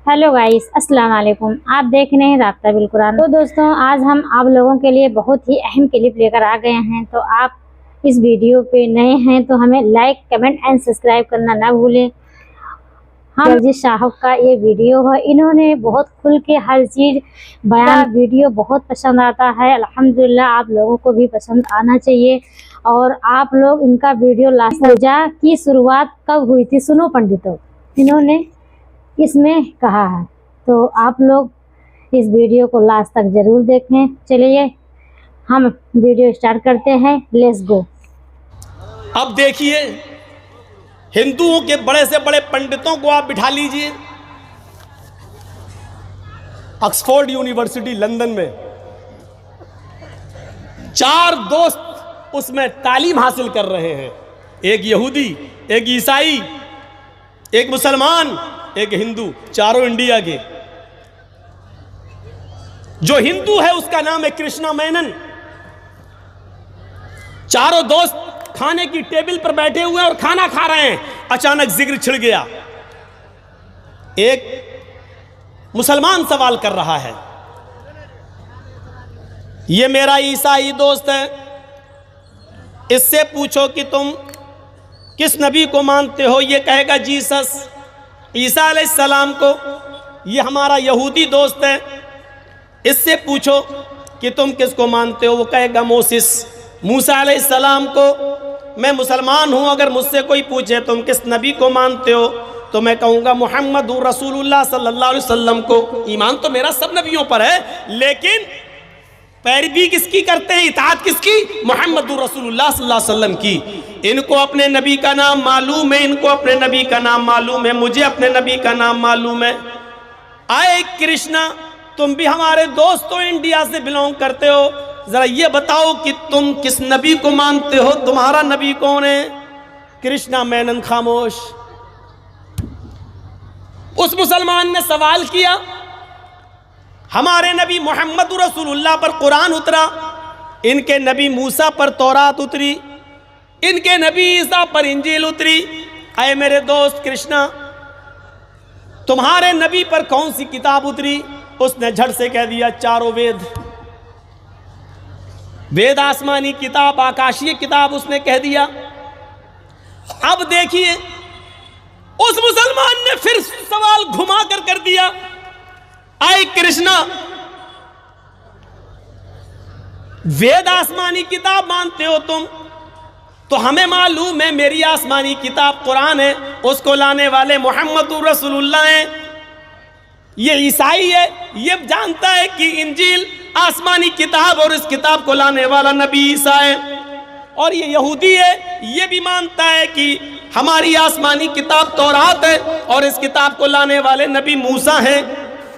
Hello guys, अस्सलाम वालेकुम। आप देख रहे हैं राब्ता बिल कुरान। तो दोस्तों, आज हम आप लोगों के लिए बहुत ही अहम क्लिप लेकर आ गए हैं। तो आप इस वीडियो पे नए हैं तो हमें लाइक, कमेंट एंड सब्सक्राइब करना ना भूलें। हम जिस साहब का ये वीडियो है, इन्होंने बहुत खुल के हर चीज़ बयान, वीडियो बहुत पसंद आता है। अल्हम्दुलिल्लाह, आप लोगों को भी पसंद आना चाहिए। और आप लोग इनका वीडियो लास्ट रोजा की शुरुआत कब हुई थी, सुनो पंडितों, इन्होंने इसमें कहा है। तो आप लोग इस वीडियो को लास्ट तक जरूर देखें। चलिए हम वीडियो स्टार्ट करते हैं, लेट्स गो। अब देखिए, हिंदुओं के बड़े से बड़े पंडितों को आप बिठा लीजिए ऑक्सफोर्ड यूनिवर्सिटी लंदन में, 4 दोस्त उसमें तालीम हासिल कर रहे हैं। एक यहूदी, एक ईसाई, एक मुसलमान, एक हिंदू, चारों इंडिया के। जो हिंदू है उसका नाम है कृष्णा मेनन। चारों दोस्त खाने की टेबल पर बैठे हुए और खाना खा रहे हैं। अचानक जिक्र छिड़ गया। एक मुसलमान सवाल कर रहा है, ये मेरा ईसाई दोस्त है, इससे पूछो कि तुम किस नबी को मानते हो। ये कहेगा जीसस, ईसा अलैहिस्सलाम को। ये हमारा यहूदी दोस्त है, इससे पूछो कि तुम किसको मानते हो। वो कहेगा मोसेस, मूसा अलैहिस्सलाम को। मैं मुसलमान हूं, अगर मुझसे कोई पूछे तुम किस नबी को मानते हो, तो मैं कहूँगा मुहम्मद रसूलुल्लाह सल्लल्लाहु अलैहि वसल्लम को। ईमान तो मेरा सब नबियों पर है, लेकिन पैरवी किसकी करते हैं, इताअत किसकी? मुहम्मद रसूलुल्लाह सल्लल्लाहु अलैहि वसल्लम की। इनको अपने नबी का नाम मालूम है, इनको अपने नबी का नाम मालूम है, मुझे अपने नबी का नाम मालूम है। आए कृष्णा, तुम भी हमारे दोस्त हो, इंडिया से बिलोंग करते हो, जरा ये बताओ कि तुम किस नबी को मानते हो, तुम्हारा नबी कौन है? कृष्णा मेनन खामोश। उस मुसलमान ने सवाल किया, हमारे नबी मोहम्मद रसूलुल्लाह पर कुरान उतरा, इनके नबी मूसा पर तौरात उतरी, इनके नबी ईसा पर इंजील उतरी। अय मेरे दोस्त कृष्णा, तुम्हारे नबी पर कौन सी किताब उतरी? उसने झट से कह दिया, चारों वेद। वेद आसमानी किताब, आकाशीय किताब, उसने कह दिया। अब देखिए, उस मुसलमान ने फिर सवाल घुमा कर दिया, आए कृष्णा, वेद आसमानी किताब मानते हो तुम, तो हमें मालूम है मेरी आसमानी किताब कुरान है, उसको लाने वाले मोहम्मद रसूलुल्लाह हैं। ये ईसाई है, ये जानता है कि इंजील आसमानी किताब और इस किताब को लाने वाला नबी ईसा है। और ये यहूदी है, ये भी मानता है कि हमारी आसमानी किताब तौरात है और इस किताब को लाने वाले नबी मूसा हैं।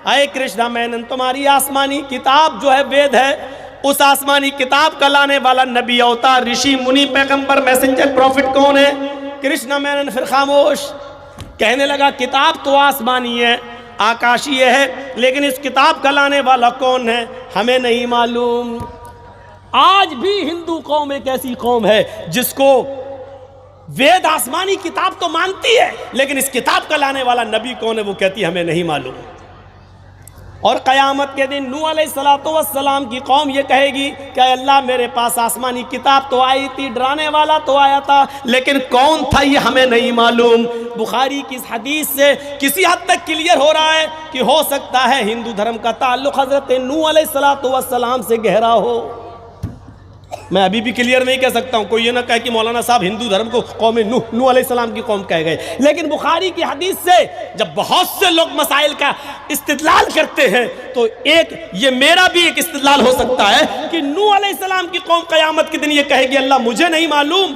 अय कृष्णा मेनन, तुम्हारी आसमानी किताब जो है वेद है, उस आसमानी किताब का लाने वाला नबी, अवतार, ऋषि, मुनि, पैगंबर, मैसेंजर, प्रॉफिट कौन है? कृष्णा मेनन फिर खामोश। कहने लगा, किताब तो आसमानी है, आकाशीय है, लेकिन इस किताब का लाने वाला कौन है हमें नहीं मालूम। आज भी हिंदू कौम एक ऐसी कौम है जिसको वेद आसमानी किताब तो मानती है, लेकिन इस किताब का लाने वाला नबी कौन है वो कहती है हमें नहीं मालूम। और क़यामत के दिन नूह अलैहिस्सलातु वस्सलाम की कौम ये कहेगी कि अल्लाह, मेरे पास आसमानी किताब तो आई थी, डराने वाला तो आया था, लेकिन कौन था ये हमें नहीं मालूम। बुखारी की इस हदीस से किसी हद तक क्लियर हो रहा है कि हो सकता है हिंदू धर्म का ताल्लुक हज़रत नूह अलैहिस्सलातु वस्सलाम से गहरा हो। मैं अभी भी क्लियर नहीं कह सकता हूँ, कोई ये ना कहे कि मौलाना साहब हिंदू धर्म को कौम नूह अलैहिस्सलाम की कौम कह गए। लेकिन बुखारी की हदीस से जब बहुत से लोग मसाइल का इस्तिदलाल करते हैं, तो एक ये मेरा भी एक इस्तिदलाल हो सकता है कि नूह अलैहिस्सलाम की कौम क़यामत के दिन ये कहेगी, अल्लाह मुझे नहीं मालूम,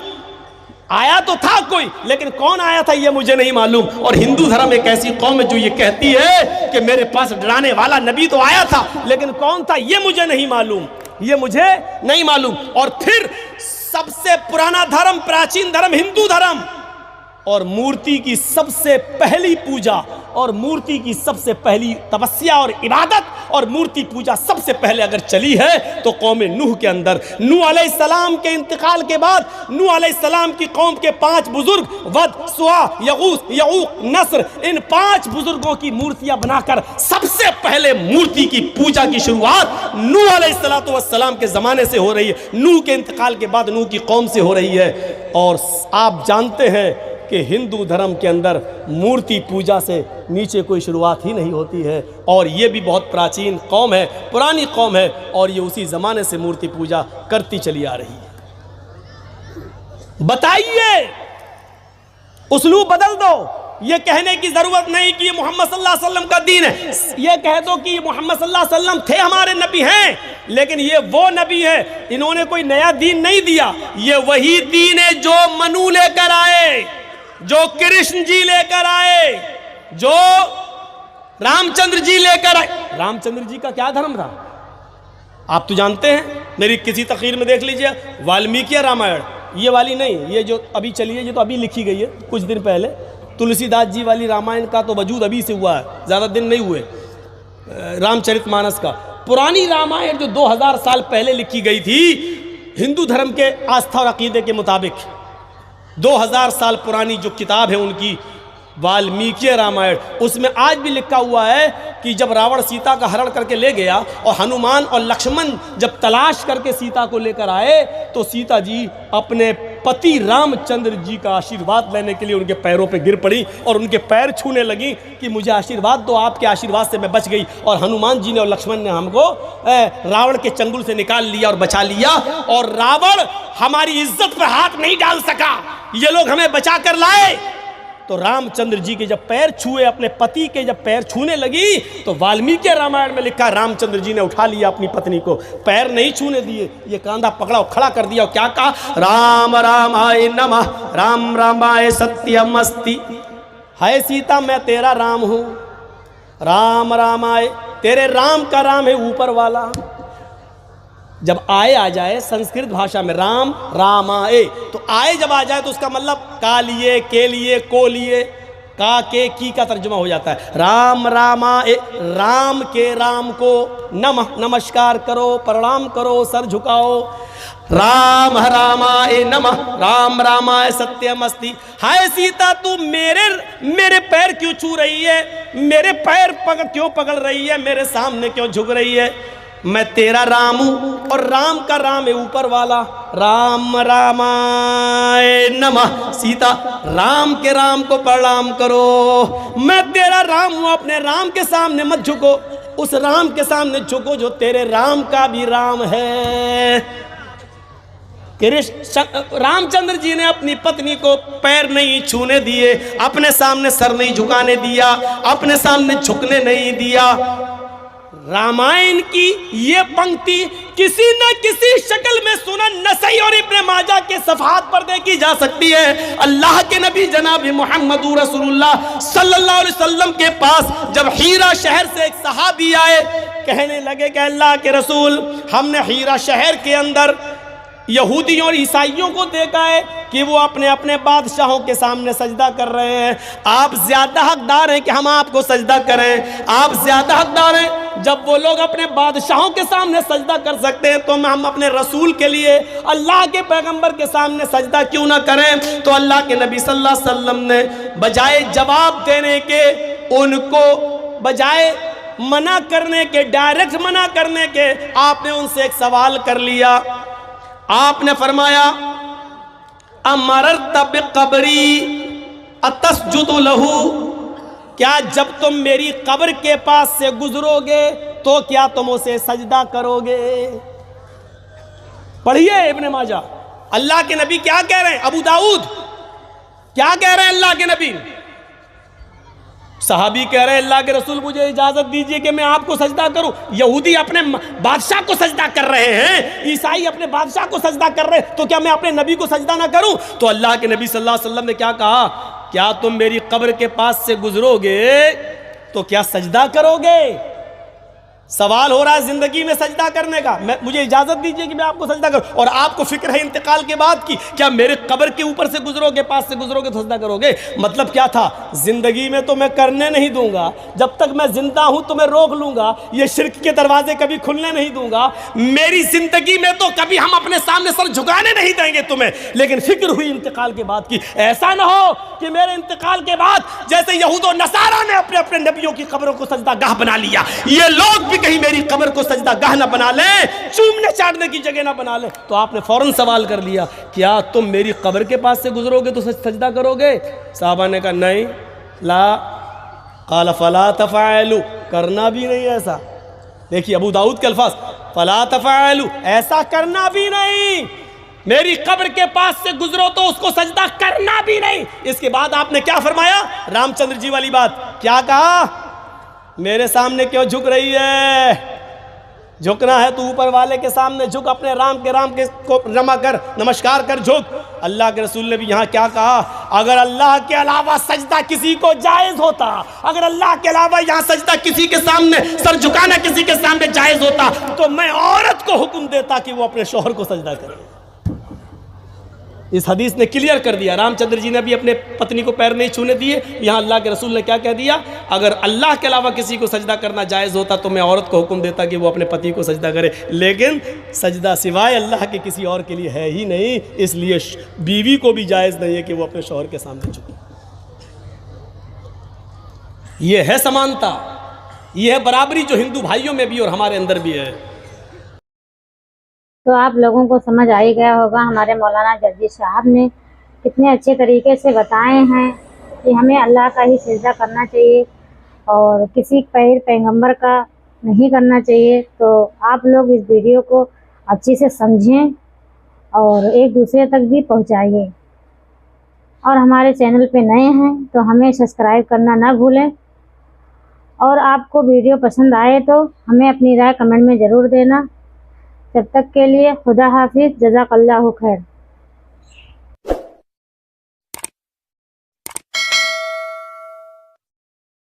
आया तो था कोई, लेकिन कौन आया था ये मुझे नहीं मालूम। और हिंदू धर्म एक ऐसी कौम है जो ये कहती है कि मेरे पास डराने वाला नबी तो आया था, लेकिन कौन था ये मुझे नहीं मालूम, ये मुझे नहीं मालूम। और फिर सबसे पुराना धर्म, प्राचीन धर्म हिंदू धर्म, और मूर्ति की सबसे पहली पूजा और मूर्ति की सबसे पहली तपस्या और इबादत और मूर्ति पूजा सबसे पहले अगर चली है तो कौम नूह के अंदर। नूह अलैहिस्सलाम के इंतकाल के बाद नूह अलैहिस्सलाम की कौम के 5 बुजुर्ग वद, सुआ, यगूस, यऊक, नस्र, इन 5 बुजुर्गों की मूर्तियां बनाकर सबसे पहले मूर्ति की पूजा की शुरुआत नूह अलैहिस्सलाम के ज़माने से हो रही है। नूह के इंतकाल के बाद नूह की कौम से हो रही है। और आप जानते हैं कि हिंदू धर्म के अंदर मूर्ति पूजा से नीचे कोई शुरुआत ही नहीं होती है। और ये भी बहुत प्राचीन कौम है, पुरानी कौम है, और ये उसी ज़माने से मूर्ति पूजा करती चली आ रही है। बताइए, उसलूब बदल दो। ये कहने की ज़रूरत नहीं कि ये मोहम्मद सल्लल्लाहु अलैहि वसल्लम का दीन है। ये कह दो कि मोहम्मद सल्लल्लाहु अलैहि वसल्लम थे, हमारे नबी हैं, लेकिन ये वो नबी है, इन्होंने कोई नया दीन नहीं दिया। ये वही दीन है जो मनु लेकर आए, जो कृष्ण जी लेकर आए, जो रामचंद्र जी लेकर आए। रामचंद्र जी का क्या धर्म था आप तो जानते हैं, मेरी किसी तकरीर में देख लीजिए, वाल्मीकि रामायण, ये वाली नहीं, ये जो अभी चली है, ये तो अभी लिखी गई है कुछ दिन पहले। तुलसीदास जी वाली रामायण का तो वजूद अभी से हुआ है, ज़्यादा दिन नहीं हुए। रामचरितमानस का पुरानी रामायण जो 2000 साल पहले लिखी गई थी, हिंदू धर्म के आस्था और अकीदे के मुताबिक 2000 साल पुरानी जो किताब है उनकी, वाल्मीकि रामायण, उसमें आज भी लिखा हुआ है कि जब रावण सीता का हरण करके ले गया और हनुमान और लक्ष्मण जब तलाश करके सीता को लेकर आए, तो सीता जी अपने पति रामचंद्र जी का आशीर्वाद लेने के लिए उनके पैरों पे गिर पड़ी और उनके पैर छूने लगी कि मुझे आशीर्वाद दो, आपके आशीर्वाद से मैं बच गई। और हनुमान जी ने और लक्ष्मण ने हमको रावण के चंगुल से निकाल लिया और बचा लिया, और रावण हमारी इज्जत पर हाथ नहीं डाल सका, ये लोग हमें बचा कर लाए। तो रामचंद्र जी के जब पैर छुए, अपने पति के जब पैर छूने लगी, तो वाल्मीकि रामायण में लिखा रामचंद्र जी ने उठा लिया अपनी पत्नी को, पैर नहीं छूने दिए, ये कांधा पकड़ा और खड़ा कर दिया और क्या कहा, राम रामाय नमः, राम रामाय सत्यम अस्ति। हाय सीता, मैं तेरा राम हूं, राम रामाय, तेरे राम का राम है ऊपर वाला। जब आए आ जाए संस्कृत भाषा में राम रामाए, तो आए जब आ जाए तो उसका मतलब का लिए, के लिए, को लिए, का के की का तर्जुमा हो जाता है। राम रामाए, राम के राम को नमः, नमस्कार करो, प्रणाम करो, सर झुकाओ। राम रामाए नमः, राम रामाय सत्यमस्ति। हाय सीता, तू मेरे पैर क्यों छू रही है, मेरे पैर क्यों पकड़ रही है, मेरे सामने क्यों झुक रही है? मैं तेरा राम हूं और राम का राम है ऊपर वाला। राम रामाय नमः, सीता राम के राम को प्रणाम करो। मैं तेरा राम हूं, अपने राम के सामने मत झुको, उस राम के सामने झुको जो तेरे राम का भी राम है। रामचंद्र जी ने अपनी पत्नी को पैर नहीं छूने दिए, अपने सामने सर नहीं झुकाने दिया, अपने सामने झुकने नहीं दिया। रामायण की ये पंक्ति किसी न किसी शक्ल में सुनन नसई और इब्न माजा के सफ़हात पर देखी जा सकती है। अल्लाह के नबी जनाब मोहम्मद रसूलुल्लाह सल्लल्लाहु अलैहि वसल्लम के पास जब हीरा शहर से एक सहाबी आए, कहने लगे कि अल्लाह के रसूल, हमने हीरा शहर के अंदर यहूदियों और ईसाइयों को देखा है कि वो अपने अपने बादशाहों के सामने सजदा कर रहे हैं। आप ज्यादा हकदार हैं कि हम आपको सजदा करें, आप ज्यादा हकदार हैं। जब वो लोग अपने बादशाहों के सामने सजदा कर सकते हैं तो हम अपने रसूल के लिए, अल्लाह के पैगंबर के सामने सजदा क्यों ना करें? तो अल्लाह के नबी सल्लल्लाहु अलैहि वसल्लम ने बजाय जवाब देने के, उनको बजाय मना करने के, डायरेक्ट मना करने के, आपने उनसे एक सवाल कर लिया। आपने फरमाया, अमररत बिक़ब्री अतस्जुदु लहू, क्या जब तुम मेरी कब्र के पास से गुजरोगे तो क्या तुम उसे सजदा करोगे? पढ़िए इब्न माजा, अल्लाह के नबी क्या कह रहे हैं, अबू दाऊद क्या कह रहे हैं अल्लाह के नबी? सहाबी कह रहे हैं, अल्लाह के रसूल मुझे इजाजत दीजिए कि मैं आपको सजदा करूं। यहूदी अपने बादशाह को सजदा कर रहे हैं, ईसाई अपने बादशाह को सजदा कर रहे हैं, तो क्या मैं अपने नबी को सजदा ना करूं? तो अल्लाह के नबी सल्लल्लाहु अलैहि वसल्लम ने क्या कहा, क्या तुम मेरी कब्र के पास से गुजरोगे तो क्या सजदा करोगे? सवाल हो रहा है ज़िंदगी में सजदा करने का, मुझे इजाज़त दीजिए कि मैं आपको सजदा करूं। और आपको फिक्र है इंतकाल के बाद की, क्या मेरे कब्र के ऊपर से गुजरोगे, पास से गुजरोगे तो सजदा करोगे? मतलब क्या था, ज़िंदगी में तो मैं करने नहीं दूंगा, जब तक मैं ज़िंदा हूं तो मैं रोक लूंगा, ये शिर्क के दरवाजे कभी खुलने नहीं दूंगा। मेरी ज़िंदगी में तो कभी हम अपने सामने सर झुकाने नहीं देंगे तुम्हें, लेकिन फिक्र हुई इंतकाल के बाद की, ऐसा ना हो कि मेरे इंतकाल के बाद जैसे यहूद और नसारा ने अपने अपने नबियों की कब्रों को सजदा गाह बना लिया, ये लोग भी कहीं मेरी कब्र को सजदा गाह ना बना ले, चूमने चाटने की जगह ना बना ले। तो आपने फौरन सवाल कर लिया, क्या तुम मेरी कब्र के पास से गुजरोगे तो सजदा करोगे? साहबा ने कहा नहीं, ला क़ाल फला तफ़अलू, करना भी नहीं ऐसा। देखिए अबू दाऊद के अल्फाज, फला तफ़अलू, ऐसा करना भी नहीं, मेरी कब्र के पास से गुजरो तो उसको सजदा करना भी नहीं। इसके बाद आपने क्या फरमाया, रामचंद्र जी वाली बात, क्या कहा, मेरे सामने क्यों झुक रही है? झुकना है तो ऊपर वाले के सामने झुक, अपने राम के को रमा कर, नमस्कार कर, झुक। अल्लाह के रसूल ने भी यहाँ क्या कहा, अगर अल्लाह के अलावा सजदा किसी को जायज़ होता, अगर अल्लाह के अलावा यहाँ सजदा किसी के सामने, सर झुकाना किसी के सामने जायज़ होता, तो मैं औरत को हुक्म देता कि वो अपने शौहर को सजदा करे। इस हदीस ने क्लियर कर दिया, रामचंद्र जी ने भी अपने पत्नी को पैर नहीं छूने दिए। यहाँ अल्लाह के रसूल ने क्या कह दिया, अगर अल्लाह के अलावा किसी को सजदा करना जायज़ होता तो मैं औरत को हुक्म देता कि वो अपने पति को सजदा करे, लेकिन सजदा सिवाय अल्लाह के किसी और के लिए है ही नहीं, इसलिए बीवी को भी जायज़ नहीं है कि वो अपने शौहर के सामने झुके। ये है समानता, ये है बराबरी जो हिंदू भाइयों में भी और हमारे अंदर भी है। तो आप लोगों को समझ आ ही गया होगा, हमारे मौलाना जर्जी साहब ने कितने अच्छे तरीके से बताए हैं कि हमें अल्लाह का ही सजदा करना चाहिए और किसी पैगंबर का नहीं करना चाहिए। तो आप लोग इस वीडियो को अच्छे से समझें और एक दूसरे तक भी पहुंचाइए। और हमारे चैनल पे नए हैं तो हमें सब्सक्राइब करना ना भूलें। और आपको वीडियो पसंद आए तो हमें अपनी राय कमेंट में ज़रूर देना। तब तक के लिए खुदा हाफिज़, जज़ाकल्लाहु खैर।